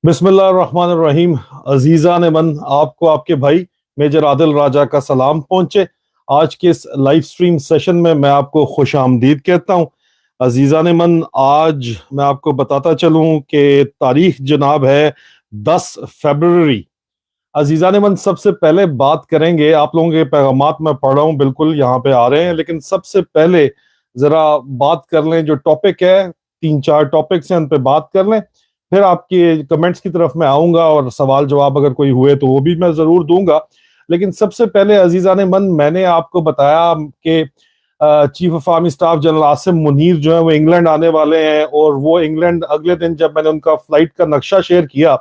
बिस्मिल्लाहिर्रहमानिर्रहीम। अजीजा ने मन आपको आपके भाई मेजर आदिल राजा का सलाम पहुंचे। आज के इस लाइव स्ट्रीम सेशन में मैं आपको खुश आमदीद कहता हूं। अजीजा ने मन, आज मैं आपको बताता चलूं कि तारीख जनाब है 10 फरवरी। अजीजा ने मन, सबसे पहले बात करेंगे, आप लोगों के पैगामात मैं पढ़ रहा हूं, बिल्कुल यहाँ पे आ रहे हैं, लेकिन सबसे पहले जरा बात कर लें जो टॉपिक है। तीन चार टॉपिक्स हैं, उन पे बात कर लें, फिर आपके कमेंट्स की तरफ मैं आऊंगा और सवाल जवाब अगर कोई हुए तो वो भी मैं जरूर दूंगा। लेकिन सबसे पहले अजीजा ने मन, मैंने आपको बताया कि chief of army staff general Asim Munir जो है वो इंग्लैंड आने वाले हैं, और वो इंग्लैंड अगले दिन जब मैंने उनका फ्लाइट का नक्शा शेयर किया,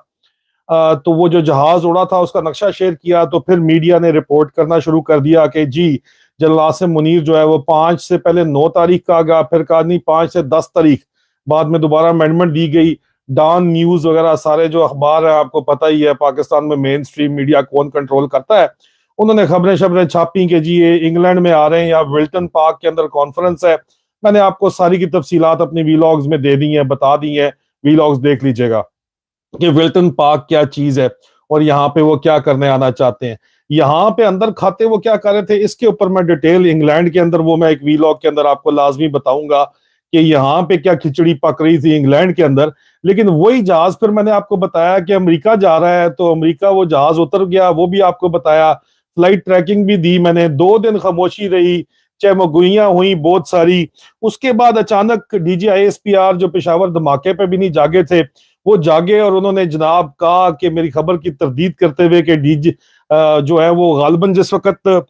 तो वो जो जहाज उड़ा था उसका नक्शा शेयर किया, तो फिर मीडिया ने रिपोर्ट करना शुरू कर दिया कि जी जनरल आसिम मुनीर जो है वो 5 से पहले 9 तारीख का आ गया, फिर कहा नहीं 5 से 10 तारीख, बाद में दोबारा अमेंडमेंट दी गई। डॉन न्यूज वगैरह सारे जो अखबार है, आपको पता ही है पाकिस्तान में मेन स्ट्रीम मीडिया कौन कंट्रोल करता है, उन्होंने खबरें शबरें छापी कि जी ये इंग्लैंड में आ रहे हैं या विल्टन पार्क के अंदर कॉन्फ्रेंस है। मैंने आपको सारी की तफसीलात अपनी वीलॉग्स में दे दी हैं, बता दी हैं, वीलॉग्स देख लीजिएगा कि विल्टन पार्क क्या चीज है और यहाँ पे वो क्या करने आना चाहते हैं, यहाँ पे अंदर खाते वो क्या कर रहे थे, इसके ऊपर मैं डिटेल इंग्लैंड के अंदर वो मैं एक वीलॉग के अंदर आपको लाजमी बताऊंगा कि यहाँ पे क्या खिचड़ी पक रही थी इंग्लैंड के अंदर। लेकिन वही जहाज फिर मैंने आपको बताया कि अमेरिका जा रहा है, तो अमेरिका वो जहाज उतर गया, वो भी आपको बताया, फ्लाइट ट्रैकिंग भी दी मैंने। 2 दिन खामोशी रही, चहमगुइयां हुई बहुत सारी। उसके बाद अचानक DGISPR जो पेशावर धमाके पे भी नहीं जागे थे, वो जागे और उन्होंने जनाब कहा कि मेरी खबर की तरदीद करते हुए कि डीजी जो है वो गालबन जिस वक्त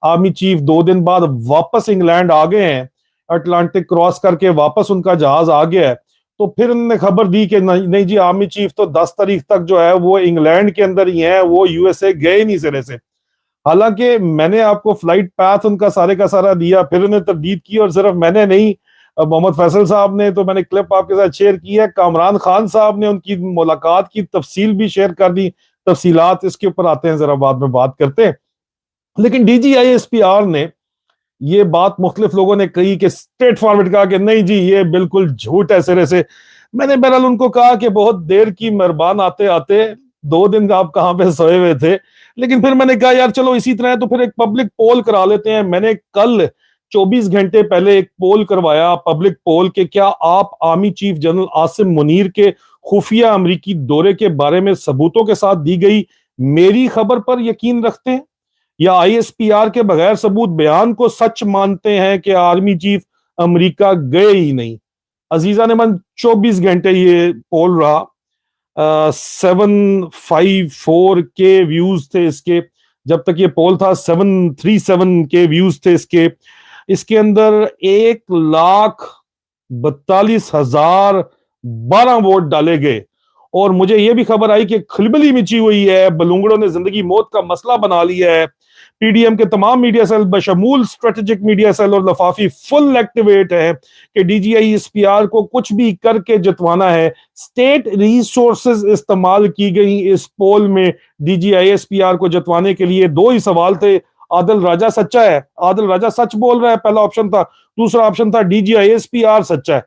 आर्मी चीफ 2 दिन बाद वापस इंग्लैंड आ गए हैं, अटलांटिक क्रॉस करके वापस उनका जहाज आ गया है, तो फिर उन्होंने खबर दी कि नहीं, नहीं जी आर्मी चीफ तो 10 तारीख तक जो है वो इंग्लैंड के अंदर ही है, वो USA गए नहीं सिरे से। हालांकि मैंने आपको फ्लाइट पाथ उनका सारे का सारा दिया, फिर उन्हें तरदीद की, और सिर्फ मैंने नहीं, मोहम्मद फैसल साहब ने, तो मैंने क्लिप आपके साथ शेयर की है, कामरान खान साहब ने उनकी मुलाकात की तफसील भी शेयर कर दी। तफसीलात इसके ऊपर आते हैं, जरा बाद में बात करते हैं। लेकिन DGISPR ने ये बात मुख्तलिफ लोगों ने कही कि स्ट्रेट फॉरवर्ड कहा कि नहीं जी ये बिल्कुल झूठ है सिरे से। मैंने बहरहाल उनको कहा कि बहुत देर की मेहरबान, आते आते 2 दिन आप कहाँ पे सोए हुए थे। लेकिन फिर मैंने कहा यार चलो इसी तरह है तो फिर एक पब्लिक पोल करा लेते हैं। मैंने कल 24 घंटे पहले एक पोल करवाया, पब्लिक पोल, के क्या आप army chief general Asim Munir के खुफिया अमरीकी दौरे के बारे में सबूतों के साथ दी गई मेरी खबर पर यकीन रखते हैं, या ISPR के बगैर सबूत बयान को सच मानते हैं कि आर्मी चीफ अमेरिका गए ही नहीं। अजीजा ने मन 24 घंटे ये पोल रहा, 754 के व्यूज थे इसके। जब तक ये पोल था 737 के व्यूज थे इसके। इसके अंदर 1,42,012 वोट डाले गए, और मुझे यह भी खबर आई कि खलबली मची हुई है, बलूंगड़ों ने जिंदगी मौत का मसला बना लिया है। PDM के तमाम मीडिया सेल बशमूल स्ट्रेटेजिक मीडिया सेल और लफाफी फुल एक्टिवेट है कि DGISPR को कुछ भी करके जितवाना है। स्टेट रिसोर्सेज इस्तेमाल की गई इस पोल में DGISPR को जितवाने के लिए। 2 ही सवाल थे, आदिल राजा सच्चा है, आदिल राजा सच बोल रहा है, पहला ऑप्शन था। दूसरा ऑप्शन था DGISPR सच्चा है।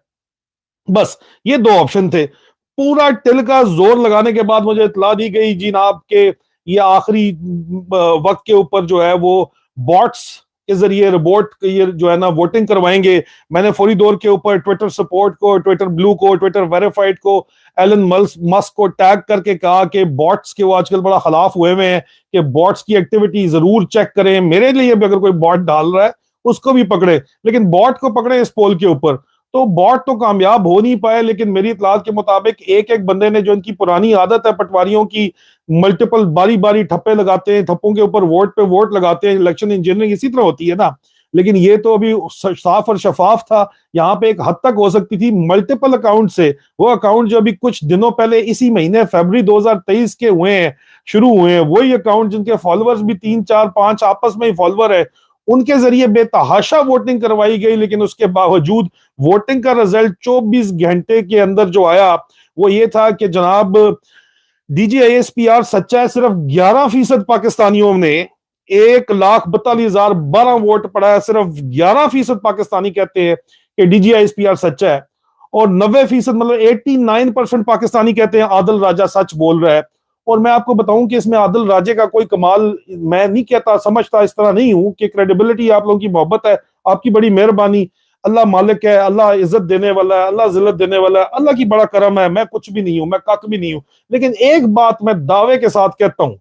बस ये 2 ऑप्शन थे। पूरा टिल का जोर लगाने के बाद मुझे इतला दी गई जनाब के ये आखिरी वक्त के ऊपर जो है वो बॉट्स के जरिए रोबोट ये जो है ना वोटिंग करवाएंगे। मैंने फौरी दौर के ऊपर ट्विटर सपोर्ट को, ट्विटर ब्लू को, ट्विटर वेरीफाइड को, एलन मस्क को टैग करके कहा कि बॉट्स के वो आजकल बड़ा खिलाफ हुए हुए हैं कि बॉट्स की एक्टिविटी जरूर चेक करें। मेरे लिए भी अगर कोई बॉट डाल रहा है उसको भी पकड़े, लेकिन बॉट को पकड़े इस पोल के ऊपर। तो बॉट तो कामयाब हो नहीं पाए, लेकिन मेरी इतलात के मुताबिक एक एक बंदे ने, जो इनकी पुरानी आदत है पटवारियों की, मल्टीपल बारी बारी ठप्पे लगाते हैं, ठप्पों के ऊपर वोट पे वोट लगाते हैं। इलेक्शन इंजीनियरिंग इसी तरह होती है ना। लेकिन ये तो अभी साफ और शफाफ था। यहाँ पे एक हद तक हो सकती थी मल्टीपल अकाउंट से, वो अकाउंट जो अभी कुछ दिनों पहले इसी महीने फरवरी 2023 के हुए हैं, शुरू हुए हैं, वही अकाउंट जिनके फॉलोअर्स भी 3 4 5 आपस में ही फॉलोअर है, उनके जरिए बेतहाशा वोटिंग करवाई गई। लेकिन उसके बावजूद वोटिंग का रिजल्ट 24 घंटे के अंदर जो आया वो ये था कि जनाब DGISPR सच्चा है। सिर्फ 11% पाकिस्तानियों ने 1,42,012 वोट पड़ा है। सिर्फ 11% पाकिस्तानी कहते हैं कि DGISPR सच्चा है। और 90% मतलब 89% पाकिस्तानी कहते हैं आदिल राजा सच बोल रहा है। और मैं आपको बताऊं कि इसमें आदिल राजे का कोई कमाल मैं नहीं कहता, समझता इस तरह नहीं हूं कि क्रेडिबिलिटी आप लोगों की मोहब्बत है, आपकी बड़ी मेहरबानी, अल्लाह मालिक है, अल्लाह इज्जत देने वाला है, अल्लाह जिल्लत देने वाला है, अल्लाह की बड़ा करम है, मैं कुछ भी नहीं हूं, मैं कक भी नहीं हूं। लेकिन एक बात मैं दावे के साथ कहता हूं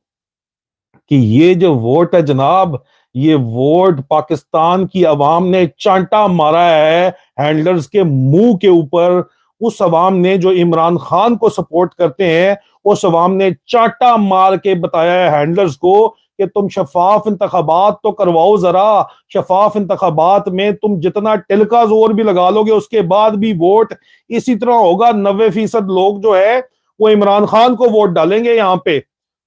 कि ये जो वोट है जनाब, ये वोट पाकिस्तान की अवाम ने चांटा मारा है हैंडलर्स के मुंह के ऊपर। उस अवाम ने जो इमरान खान को सपोर्ट करते हैं, उस अवाम ने चांटा मार के बताया है हैंडलर्स को कि तुम शफाफ इंतखाबात तो करवाओ जरा। शफाफ इंतखाबात में तुम जितना टिल का जोर भी लगा लोगे उसके बाद भी वोट इसी तरह होगा। 90% लोग जो है वो इमरान खान को वोट डालेंगे। यहां पे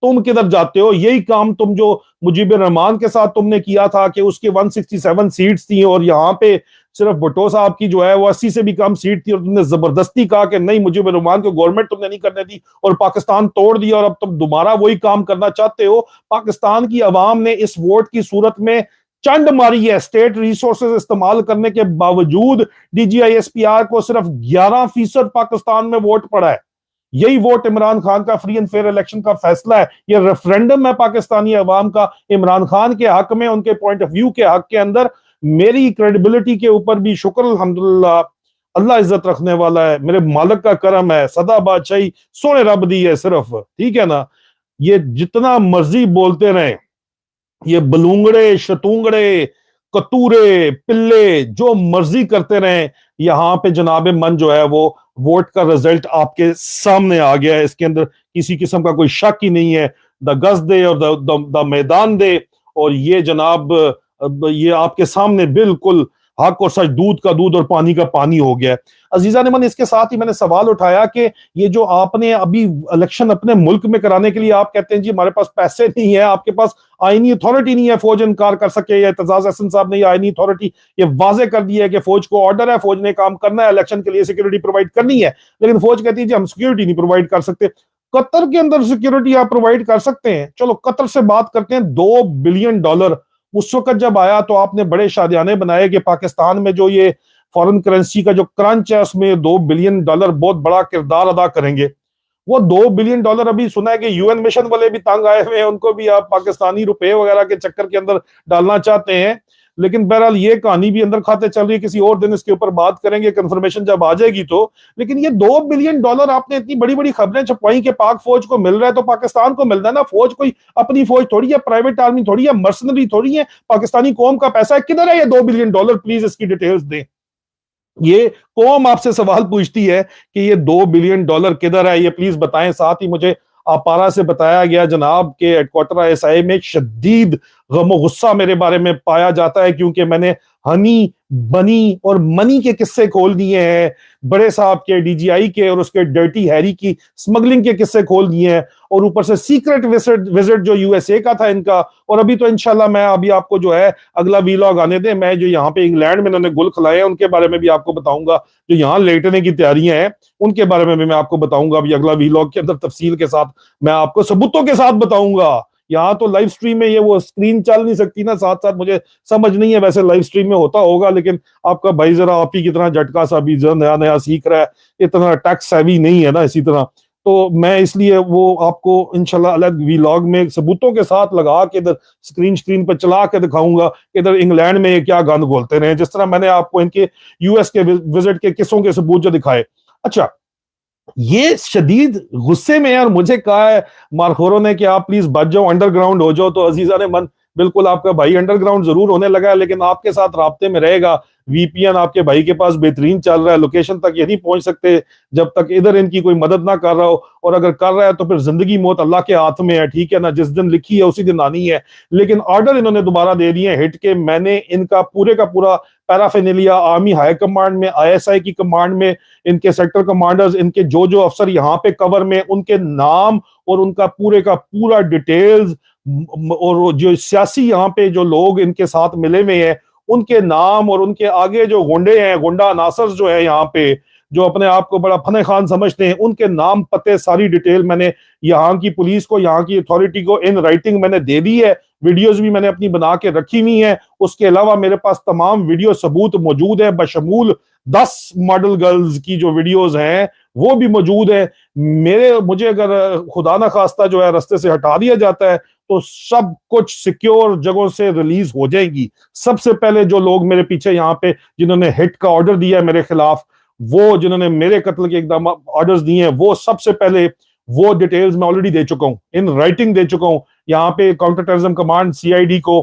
तुम किधर जाते हो? यही काम तुम जो मुजीबुर रहमान के साथ तुमने किया था कि उसकी 167 सीट्स थी और यहां पे सिर्फ भुट्टो साहब की जो है वो 80 से भी कम सीट थी, और तुमने जबरदस्ती कहा कि नहीं मुजीबुर रहमान को गवर्नमेंट तुमने नहीं करने दी और पाकिस्तान तोड़ दिया, और अब तुम दोबारा वही काम करना चाहते हो। पाकिस्तान की अवाम ने इस वोट की सूरत में चंड मारी है। स्टेट रिसोर्सेज इस्तेमाल करने के बावजूद DGISPR को सिर्फ 11% पाकिस्तान में वोट पड़ा है। यही वोट इमरान खान का फ्री एंड फेयर इलेक्शन का फैसला है। यह रेफरेंडम है पाकिस्तानी अवाम का इमरान खान के हक में, उनके पॉइंट ऑफ व्यू के हक के अंदर। मेरी क्रेडिबिलिटी के ऊपर भी शुक्र अल्हम्दुलिल्लाह, अल्लाह इज्जत रखने वाला है, मेरे मालिक का करम है, सदा बादशाही सोने रब दी है सिर्फ, ठीक है ना। ये जितना मर्जी बोलते रहे, ये बलूंगड़े शतूंगड़े कतूरे पिल्ले जो मर्जी करते रहे, यहां पे जनाबे मन जो है वो वोट का रिजल्ट आपके सामने आ गया है। इसके अंदर किसी किस्म का कोई शक ही नहीं है। द गज दे और द मैदान दे, और ये जनाब ये आपके सामने बिल्कुल हक और सच, दूध का दूध और पानी का पानी हो गया है। अजीजा ने मन इसके साथ ही मैंने सवाल उठाया कि ये जो आपने अभी इलेक्शन अपने मुल्क में कराने के लिए आप कहते हैं जी हमारे पास पैसे नहीं है, आपके पास आईनी अथॉरिटी नहीं है, फौज इनकार कर सके, या एतजाज अहसन साहब ने ये आईनी अथॉरिटी ये वाजे कर दी है कि फौज को ऑर्डर है, फौज ने काम करना है, इलेक्शन के लिए सिक्योरिटी प्रोवाइड करनी है, लेकिन फौज कहती है जी हम सिक्योरिटी नहीं प्रोवाइड कर सकते। कतर के अंदर सिक्योरिटी आप प्रोवाइड कर सकते हैं, चलो कतर से बात करते हैं। $2 बिलियन उस वक्त जब आया तो आपने बड़े शादियाने बनाए कि पाकिस्तान में जो ये फॉरेन करेंसी का जो क्रंच है उसमें $2 बिलियन बहुत बड़ा किरदार अदा करेंगे। वो $2 बिलियन अभी सुना है कि यूएन मिशन वाले भी तंग आए हुए हैं, उनको भी आप पाकिस्तानी रुपए वगैरह के चक्कर के अंदर डालना चाहते हैं। लेकिन बहरहाल ये कहानी भी अंदर खाते चल रही है, किसी और दिन इसके ऊपर बात करेंगे कंफर्मेशन जब आ जाएगी तो। लेकिन ये $2 बिलियन आपने इतनी बड़ी बड़ी खबरें छपवाई कि पाक फौज को मिल रहा है तो पाकिस्तान को मिल रहा है ना। फौज कोई अपनी फौज थोड़ी है, प्राइवेट आर्मी थोड़ी है, मर्सनरी थोड़ी है, पाकिस्तानी कौम का पैसा है। किधर है ये $2 बिलियन? प्लीज इसकी डिटेल्स दें। ये कौम आपसे सवाल पूछती है कि ये $2 बिलियन किधर है, ये प्लीज बताएं। साथ ही मुझे अपारा से बताया गया जनाब के हेडक्वार्टर ISI में शदीद गम गुस्सा मेरे बारे में पाया जाता है, क्योंकि मैंने हनी बनी और मनी के किस्से खोल दिए हैं, बड़े साहब के, DGI के और उसके डर्टी हैरी की स्मगलिंग के किस्से खोल दिए हैं, और ऊपर से सीक्रेट विजिट जो USA का था इनका। और अभी तो इंशाल्लाह मैं अभी आपको जो है अगला वीलॉग आने दें, मैं जो यहाँ पे इंग्लैंड में इन्होंने गुल खिलाए हैं उनके बारे में भी आपको बताऊंगा, जो यहाँ लेटने की तैयारियां हैं उनके बारे में भी मैं आपको बताऊंगा अभी अगला वीलॉग के अंदर तफसील के साथ, मैं आपको सबूतों के साथ बताऊंगा। यहाँ तो लाइव स्ट्रीम में ये वो स्क्रीन चल नहीं सकती ना साथ साथ, मुझे समझ नहीं है, वैसे लाइव स्ट्रीम में होता होगा, लेकिन आपका भाई जरा आप ही की तरह झटका सा भी नया नया सीख रहा है, इतना टैक्स हैवी नहीं है ना इसी तरह। तो मैं इसलिए वो आपको इंशाल्लाह अलग वीलॉग में सबूतों के साथ लगा के इधर स्क्रीन पर चला के दिखाऊंगा कि इधर इंग्लैंड में ये क्या गंद बोलते रहे, जिस तरह मैंने आपको इनके US के विजिट के किस्सों के सबूत जो दिखाए। अच्छा, ये शदीद गुस्से में है और मुझे कहा है मारखोरों ने कि आप प्लीज बच जाओ, अंडरग्राउंड हो जाओ। तो अजीजा ने मन बिल्कुल आपका भाई अंडरग्राउंड जरूर होने लगा है, लेकिन आपके साथ राब्ते में रहेगा। VPN आपके भाई के पास बेहतरीन चल रहा है, लोकेशन तक ये नहीं पहुंच सकते जब तक इधर इनकी कोई मदद ना कर रहा हो, और अगर कर रहा है तो फिर जिंदगी मौत अल्लाह के हाथ में है, ठीक है ना। जिस दिन लिखी है उसी दिन आनी है। लेकिन ऑर्डर इन्होंने दोबारा दे दिए हिट के। मैंने इनका पूरे का पूरा पैराफेनेलिया आर्मी हाई कमांड में, ISI की कमांड में, इनके सेक्टर कमांडर्स, इनके जो जो अफसर यहाँ पे कवर में, उनके नाम और उनका पूरे का पूरा डिटेल्स, और जो सियासी यहाँ पे जो लोग इनके साथ मिले हुए हैं उनके नाम, और उनके आगे जो गुंडे हैं, गुंडा नासर जो है यहाँ पे, जो अपने आप को बड़ा फने खान समझते हैं, उनके नाम पते सारी डिटेल मैंने यहाँ की पुलिस को, यहाँ की अथॉरिटी को इन राइटिंग मैंने दे दी है। वीडियोस भी मैंने अपनी बना के रखी हुई हैं। उसके अलावा मेरे पास तमाम वीडियो सबूत मौजूद है, बशमूल 10 मॉडल गर्ल्स की जो वीडियोस हैं वो भी मौजूद है। मुझे अगर खुदा ना खास्ता जो है रास्ते से हटा दिया जाता है तो सब कुछ सिक्योर जगहों से रिलीज हो जाएगी। सबसे पहले जो लोग मेरे पीछे यहाँ पे जिन्होंने हिट का ऑर्डर दिया है मेरे खिलाफ, वो जिन्होंने मेरे कत्ल के एकदम ऑर्डर्स दिए हैं, वो सबसे पहले वो डिटेल्स मैं ऑलरेडी दे चुका हूं, इन राइटिंग दे चुका हूं। यहाँ पे काउंटर टेररिज्म कमांड सीआईडी को,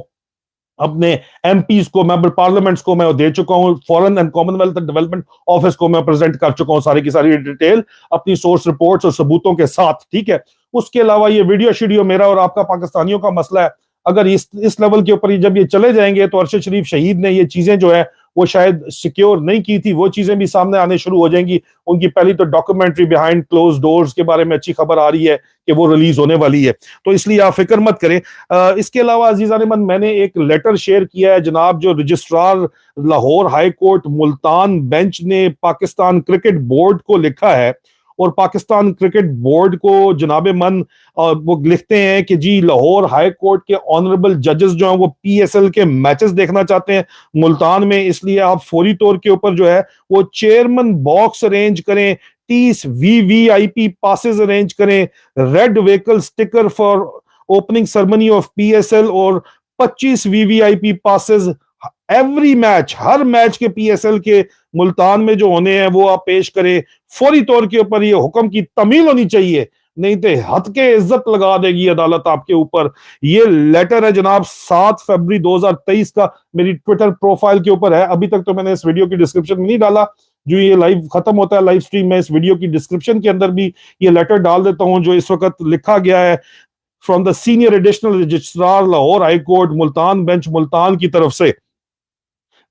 अपने एमपीज को, मेंबर पार्लियामेंट्स को मैं दे चुका हूं, foreign and Commonwealth development office को मैं प्रेजेंट कर चुका हूं सारी की सारी डिटेल अपनी सोर्स रिपोर्ट्स और सबूतों के साथ, ठीक है। उसके अलावा ये वीडियो शीडियो मेरा और आपका पाकिस्तानियों का मसला है। अगर इस लेवल के ऊपर जब ये चले जाएंगे तो अरशद शरीफ शहीद ने ये चीजें जो है वो शायद सिक्योर नहीं की थी, वो चीजें भी सामने आने शुरू हो जाएंगी। उनकी पहली तो डॉक्यूमेंट्री बिहाइंड क्लोज डोर्स के बारे में अच्छी खबर आ रही है कि वो रिलीज होने वाली है, तो इसलिए आप फिक्र मत करें। इसके अलावा अजीजान मन, मैंने एक लेटर शेयर किया है जनाब, जो registrar Lahore high court Multan bench ने पाकिस्तान क्रिकेट बोर्ड को लिखा है। और पाकिस्तान क्रिकेट बोर्ड को जनाब मन वो लिखते हैं कि जी लाहौर हाई कोर्ट के ऑनरेबल जजेस जो हैं वो पीएसएल के मैचेस देखना चाहते हैं मुल्तान में, इसलिए आप फौरी तौर के ऊपर जो है वो चेयरमैन बॉक्स अरेंज करें, 30 वीवीआईपी पासेस अरेंज करें, red vehicle sticker for opening ceremony of PSL और 25 वीवीआईपी पासेस एवरी मैच, हर मैच के पीएसएल के मुल्तान में जो होने हैं वो आप पेश करें। फौरी तौर के ऊपर ये हुक्म की तमील होनी चाहिए, नहीं तो हद के इज्जत लगा देगी अदालत आपके ऊपर। ये लेटर है जनाब 7 फरवरी 2023 का, मेरी ट्विटर प्रोफाइल के ऊपर है। अभी तक तो मैंने इस वीडियो की डिस्क्रिप्शन में नहीं डाला, जो ये लाइव खत्म होता है लाइव स्ट्रीम में, इस वीडियो की डिस्क्रिप्शन के अंदर भी ये लेटर डाल देता हूं जो इस वक्त लिखा गया है from the senior additional registrar Lahore high court Multan bench Multan की तरफ से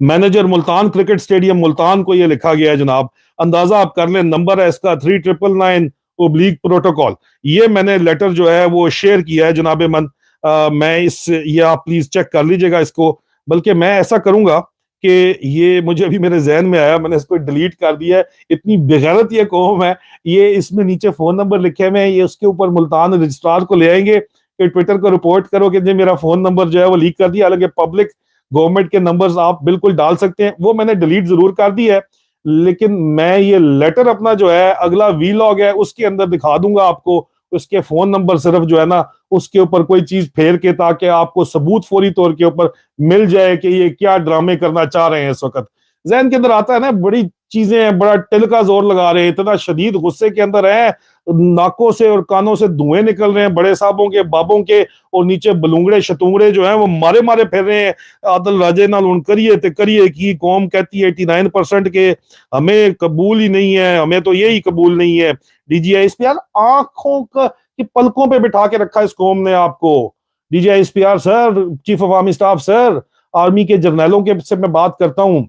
manager Multan cricket stadium Multan को ये लिखा गया है जनाब। अंदाजा आप कर लें, नंबर है इसका 3999 प्रोटोकॉल। ये मैंने लेटर जो है वो शेयर किया है जनाब मन। ये आप प्लीज चेक कर लीजिएगा इसको। बल्कि मैं ऐसा करूंगा कि ये मुझे अभी मेरे जहन में आया, मैंने इसको डिलीट कर दिया है, इतनी बेगैरत ये कौम है। ये इसमें नीचे फोन नंबर लिखे हुए हैं, ये उसके ऊपर मुल्तान रजिस्ट्रार को ले आएंगे कि ट्विटर को रिपोर्ट करो कि जी मेरा फोन नंबर जो है वो लीक कर दिया। हालांकि पब्लिक गवर्नमेंट के नंबर्स आप बिल्कुल डाल सकते हैं, वो मैंने डिलीट जरूर कर दी है। लेकिन मैं ये लेटर अपना जो है अगला वीलॉग है उसके अंदर दिखा दूंगा आपको, उसके फोन नंबर सिर्फ जो है ना उसके ऊपर कोई चीज फेर के, ताकि आपको सबूत फौरी तौर के ऊपर मिल जाए कि ये क्या ड्रामे करना चाह रहे हैं। इस वक्त जहन के अंदर आता है ना बड़ी चीजें हैं, बड़ा टिल का जोर लगा रहे हैं, इतना शदीद गुस्से के अंदर है, नाकों से और कानों से धुएं निकल रहे हैं बड़े साहबों के बाबों के, और नीचे बलूंगड़े शतूंगड़े जो हैं वो मारे मारे फिर रहे हैं। आदल राजे नाल उन करिए ते करिए की कौम कहती है 89% के हमें कबूल ही नहीं है, हमें तो यही कबूल नहीं है। डीजीआईएसपीआर आंखों की पलकों पे बिठा के रखा इस कौम ने आपको। DG ISPR sir, chief of army staff sir, army के जर्नैलों के से मैं बात करता हूं,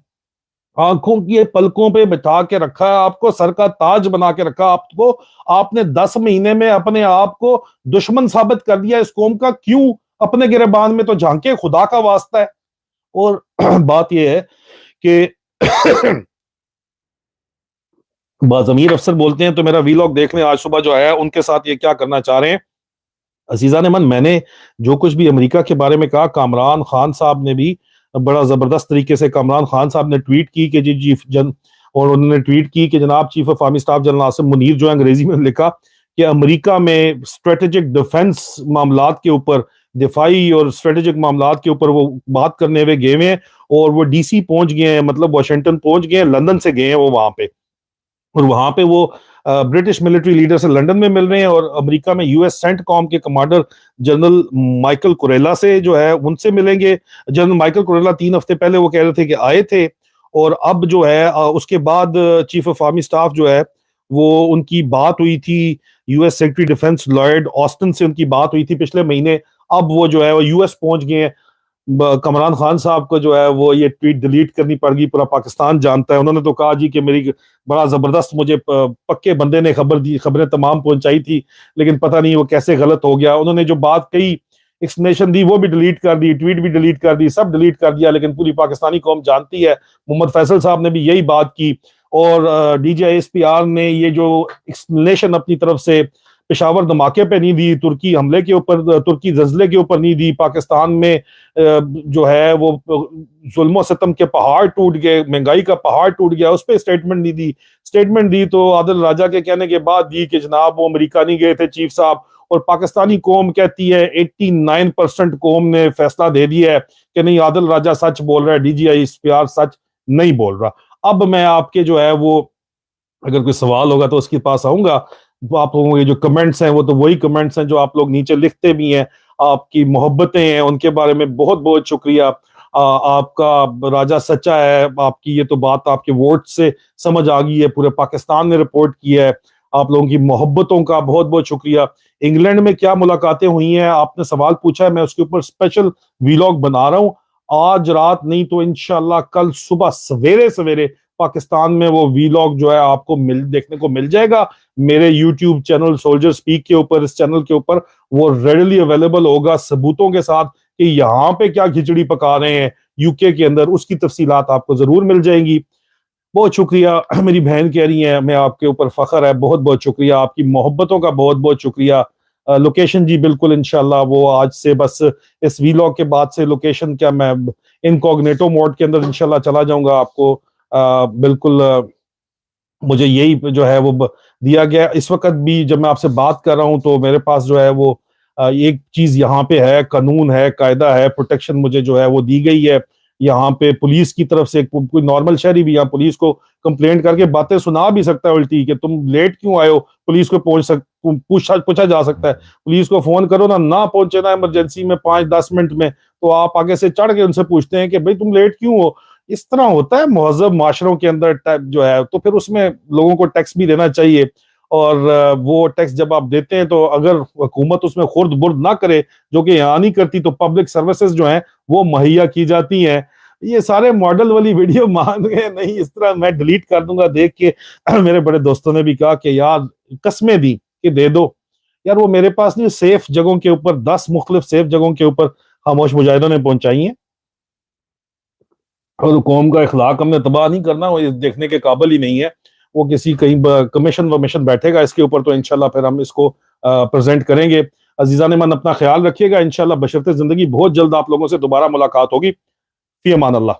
आंखों की पलकों पे बिठा के रखा है आपको, सर का ताज बना के रखा आपको। आपने 10 महीने में अपने आप को दुश्मन साबित कर दिया इस कौम का। क्यों? अपने गिरबान में तो झांके, खुदा का वास्ता है। और बात यह है कि बाज़मीर अफसर बोलते हैं तो मेरा वीलॉग देख लें आज सुबह जो है उनके साथ ये क्या करना चाह रहे हैं। अजीजा ने मन, मैंने जो कुछ भी अमेरिका के बारे में कहा, कामरान खान साहब ने भी बड़ा जबरदस्त तरीके से, कामरान खान साहब ने ट्वीट की कि जी चीफ जन, और उन्होंने ट्वीट की कि जनाब chief of army staff general Asim Munir जो है अंग्रेजी में लिखा कि अमेरिका में स्ट्रेटेजिक डिफेंस मामलात के ऊपर, दिफाई और स्ट्रेटेजिक मामलात के ऊपर वो बात करने हुए गए हैं, और वो डीसी पहुंच गए हैं, मतलब वाशिंगटन पहुंच गए हैं, लंदन से गए हैं वो वहां पे, और वहां पे वो ब्रिटिश मिलिट्री लीडर से लंदन में मिल रहे हैं, और अमेरिका में यूएस सेंटकॉम के कमांडर जनरल माइकल कुरेला से जो है उनसे मिलेंगे। जनरल माइकल कुरेला 3 हफ्ते पहले वो कह रहे थे कि आए थे, और अब जो है उसके बाद चीफ ऑफ आर्मी स्टाफ जो है वो उनकी बात हुई थी US secretary defence Lloyd Austin से, उनकी बात हुई थी पिछले महीने। अब वो जो है वो यूएस पहुंच गए हैं। कमरान खान साहब को जो है वो ये ट्वीट डिलीट करनी पड़ गई, पूरा पाकिस्तान जानता है। उन्होंने तो कहा जी कि मेरी बड़ा जबरदस्त, मुझे पक्के बंदे ने खबर दी, खबरें तमाम पहुंचाई थी, लेकिन पता नहीं वो कैसे गलत हो गया। उन्होंने जो बात कही, एक्सप्लेनेशन दी, वो भी डिलीट कर दी, ट्वीट भी डिलीट कर दी, सब डिलीट कर दिया, लेकिन पूरी पाकिस्तानी कौम जानती है। मोहम्मद फैसल साहब ने भी यही बात की, और डीजीआईएसपीआर ने ये जो एक्सप्लेनेशन अपनी तरफ से पेशावर धमाके पे नहीं दी, तुर्की हमले के ऊपर, तुर्की जज्ले के ऊपर नहीं दी, पाकिस्तान में जो है वो जुल्म सितम के पहाड़ टूट गए, महंगाई का पहाड़ टूट गया, उस पर स्टेटमेंट नहीं दी। स्टेटमेंट दी तो आदिल राजा के कहने के बाद दी कि जनाब वो अमेरिका नहीं गए थे चीफ साहब, और पाकिस्तानी कौम कहती है 89% कौम ने फैसला दे दिया है कि नहीं आदिल राजा सच बोल रहा है, डीजीआई इश्तियार सच नहीं बोल रहा। अब मैं आपके जो है वो, अगर कोई सवाल होगा तो उसके पास आऊंगा। वो आप लोगों के जो कमेंट्स हैं वो तो वही कमेंट्स हैं जो आप लोग नीचे लिखते भी हैं, आपकी मोहब्बतें हैं, उनके बारे में बहुत बहुत शुक्रिया। आपका राजा सच्चा है, आपकी ये तो बात आपके वोट से समझ आ गई है, पूरे पाकिस्तान ने रिपोर्ट किया है। आप लोगों की मोहब्बतों का बहुत बहुत शुक्रिया। इंग्लैंड में क्या मुलाकातें हुई हैं, आपने सवाल पूछा है, मैं उसके ऊपर स्पेशल वीलॉग बना रहा हूं। आज रात नहीं तो इंशाल्लाह कल सुबह सवेरे सवेरे पाकिस्तान में वो वीलॉग जो है आपको देखने को मिल जाएगा मेरे यूट्यूब चैनल सोल्जर स्पीक के ऊपर। इस चैनल के ऊपर वो रेडिली अवेलेबल होगा सबूतों के साथ कि यहाँ पे क्या खिचड़ी पका रहे हैं यूके के अंदर, उसकी तफसीलात आपको जरूर मिल जाएंगी। बहुत शुक्रिया। मेरी बहन कह रही है मैं आपके ऊपर फख्र है, बहुत बहुत शुक्रिया, आपकी मोहब्बतों का बहुत बहुत शुक्रिया। लोकेशन जी बिल्कुल इंशाल्लाह वो आज से बस इस वीलॉग के बाद से लोकेशन क्या मैं इनकॉग्निटो मोड के अंदर इंशाल्लाह चला जाऊंगा। आपको बिल्कुल मुझे यही जो है वो दिया गया। इस वक्त भी जब मैं आपसे बात कर रहा हूं तो मेरे पास जो है वो एक चीज यहाँ पे है, कानून है, कायदा है, प्रोटेक्शन मुझे जो है वो दी गई है। यहाँ पे पुलिस की तरफ से कोई नॉर्मल शहरी भी यहाँ पुलिस को कंप्लेंट करके बातें सुना भी सकता है उल्टी कि तुम लेट क्यों आए हो, पुलिस को पूछा जा सकता है। पुलिस को फोन करो ना पहुंचे ना इमरजेंसी में 5-10 मिनट में, तो आप आगे से चढ़ के उनसे पूछते हैं कि भाई तुम लेट क्यों हो। इस तरह होता है महजब माशरों के अंदर जो है, तो फिर उसमें लोगों को टैक्स भी देना चाहिए। और वो टैक्स जब आप देते हैं तो अगर हुकूमत उसमें खुर्द बुर्द ना करे, जो कि यहाँ नहीं करती, तो पब्लिक सर्विसेज जो हैं वो मुहैया की जाती हैं। ये सारे मॉडल वाली वीडियो मान गए नहीं, इस तरह मैं डिलीट कर दूंगा देख के। मेरे बड़े दोस्तों ने भी कहा कि यार कस्में दी कि दे दो यार, वो मेरे पास नहीं, सेफ जगहों के ऊपर 10 मुख्तलिफ सेफ जगहों के ऊपर खामोश मुजाहिदों ने पहुंचाई है। और कौम का इखलाक हमने तबाह नहीं करना, वो देखने के काबिल ही नहीं है। वो किसी कहीं कमीशन वमीशन बैठेगा इसके ऊपर तो इंशाल्लाह फिर हम इसको प्रेजेंट करेंगे। अजीजा ने मन अपना ख्याल रखिएगा, इंशाल्लाह बशर्ते जिंदगी बहुत जल्द आप लोगों से दोबारा मुलाकात होगी। फी अमान अल्लाह।